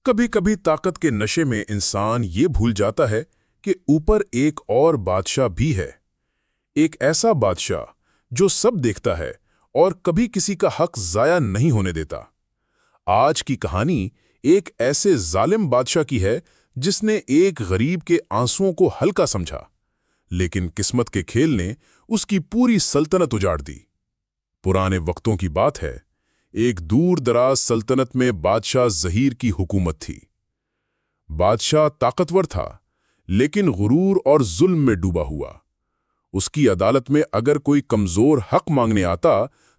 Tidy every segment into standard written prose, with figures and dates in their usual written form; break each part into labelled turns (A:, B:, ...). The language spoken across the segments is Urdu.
A: کبھی کبھی طاقت کے نشے میں انسان یہ بھول جاتا ہے کہ اوپر ایک اور بادشاہ بھی ہے، ایک ایسا بادشاہ جو سب دیکھتا ہے اور کبھی کسی کا حق ضائع نہیں ہونے دیتا۔ آج کی کہانی ایک ایسے ظالم بادشاہ کی ہے جس نے ایک غریب کے آنسوؤں کو ہلکا سمجھا، لیکن قسمت کے کھیل نے اس کی پوری سلطنت اجاڑ دی۔ پرانے وقتوں کی بات ہے، ایک دور دراز سلطنت میں بادشاہ زہیر کی حکومت تھی۔ بادشاہ طاقتور تھا، لیکن غرور اور ظلم میں ڈوبا ہوا۔ اس کی عدالت میں اگر کوئی کمزور حق مانگنے آتا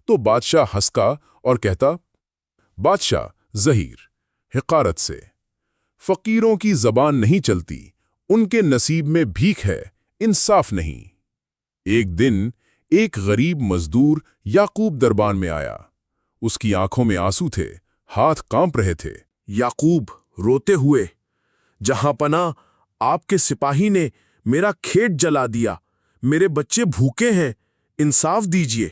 A: تو بادشاہ ہنستا اور کہتا، بادشاہ زہیر، حقارت سے فقیروں کی زبان نہیں چلتی، ان کے نصیب میں بھیک ہے، انصاف نہیں۔ ایک دن ایک غریب مزدور یعقوب دربان میں آیا۔ اس کی آنکھوں میں آنسو تھے، ہاتھ کانپ رہے تھے۔
B: یعقوب روتے ہوئے، جہاں پناہ آپ کے سپاہی نے میرا کھیت جلا دیا، میرے بچے بھوکے ہیں، انصاف دیجیے۔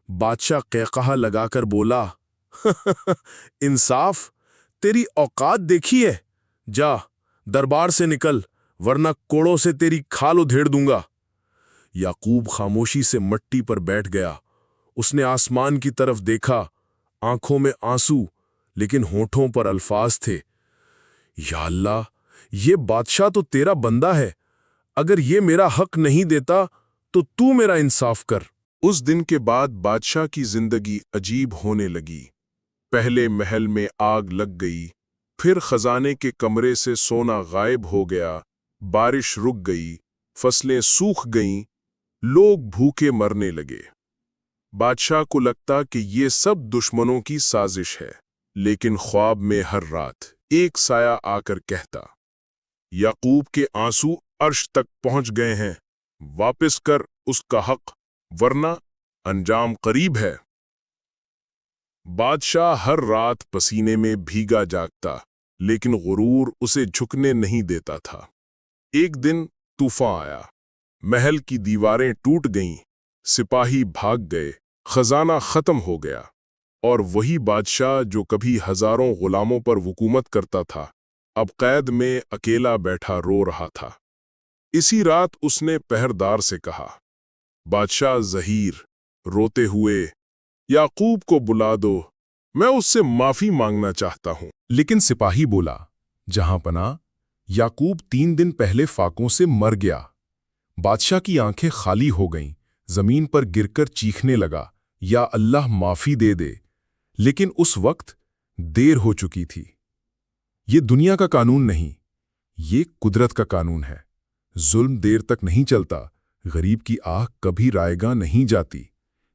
B: بادشاہ قہقہہ لگا کر بولا، انصاف؟ تیری اوقات دیکھی ہے؟ جا دربار سے نکل، ورنہ کوڑوں سے تیری کھال ادھیڑ دوں گا۔ یعقوب خاموشی سے مٹی پر بیٹھ گیا۔ اس نے آسمان کی طرف دیکھا، آنکھوں میں آنسو، لیکن ہونٹوں پر الفاظ تھے، یا اللہ، یہ بادشاہ تو تیرا بندہ ہے، اگر یہ میرا حق نہیں دیتا تو میرا انصاف کر۔
A: اس دن کے بعد بادشاہ کی زندگی عجیب ہونے لگی۔ پہلے محل میں آگ لگ گئی، پھر خزانے کے کمرے سے سونا غائب ہو گیا، بارش رک گئی، فصلیں سوکھ گئیں، لوگ بھوکے مرنے لگے۔ بادشاہ کو لگتا کہ یہ سب دشمنوں کی سازش ہے، لیکن خواب میں ہر رات ایک سایہ آ کر کہتا، یعقوب کے آنسو عرش تک پہنچ گئے ہیں، واپس کر اس کا حق، ورنہ انجام قریب ہے۔ بادشاہ ہر رات پسینے میں بھیگا جاگتا، لیکن غرور اسے جھکنے نہیں دیتا تھا۔ ایک دن طوفان آیا، محل کی دیواریں ٹوٹ گئیں، سپاہی بھاگ گئے، خزانہ ختم ہو گیا، اور وہی بادشاہ جو کبھی ہزاروں غلاموں پر حکومت کرتا تھا، اب قید میں اکیلا بیٹھا رو رہا تھا۔ اسی رات اس نے پہردار سے کہا، بادشاہ زہیر، روتے ہوئے، یعقوب کو بلا دو، میں اس سے معافی مانگنا چاہتا ہوں۔ لیکن سپاہی بولا، جہاں پناہ، یعقوب 3 دن پہلے فاقوں سے مر گیا۔ بادشاہ کی آنکھیں خالی ہو گئیں، زمین پر گر کر چیخنے لگا، یا اللہ معافی دے دے، لیکن اس وقت دیر ہو چکی تھی۔ یہ دنیا کا قانون نہیں، یہ قدرت کا قانون ہے۔ ظلم دیر تک نہیں چلتا، غریب کی آہ کبھی رائے گاہ نہیں جاتی۔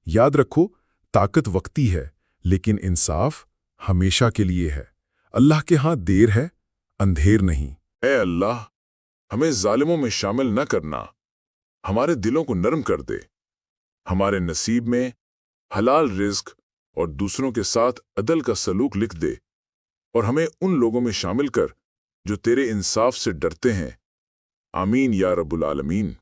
A: یاد رکھو، طاقت وقتی ہے، لیکن انصاف ہمیشہ کے لیے ہے۔ اللہ کے ہاں دیر ہے، اندھیر نہیں۔ اے اللہ، ہمیں ظالموں میں شامل نہ کرنا، ہمارے دلوں کو نرم کر دے، ہمارے نصیب میں حلال رزق اور دوسروں کے ساتھ عدل کا سلوک لکھ دے، اور ہمیں ان لوگوں میں شامل کر جو تیرے انصاف سے ڈرتے ہیں۔ آمین یا رب العالمین۔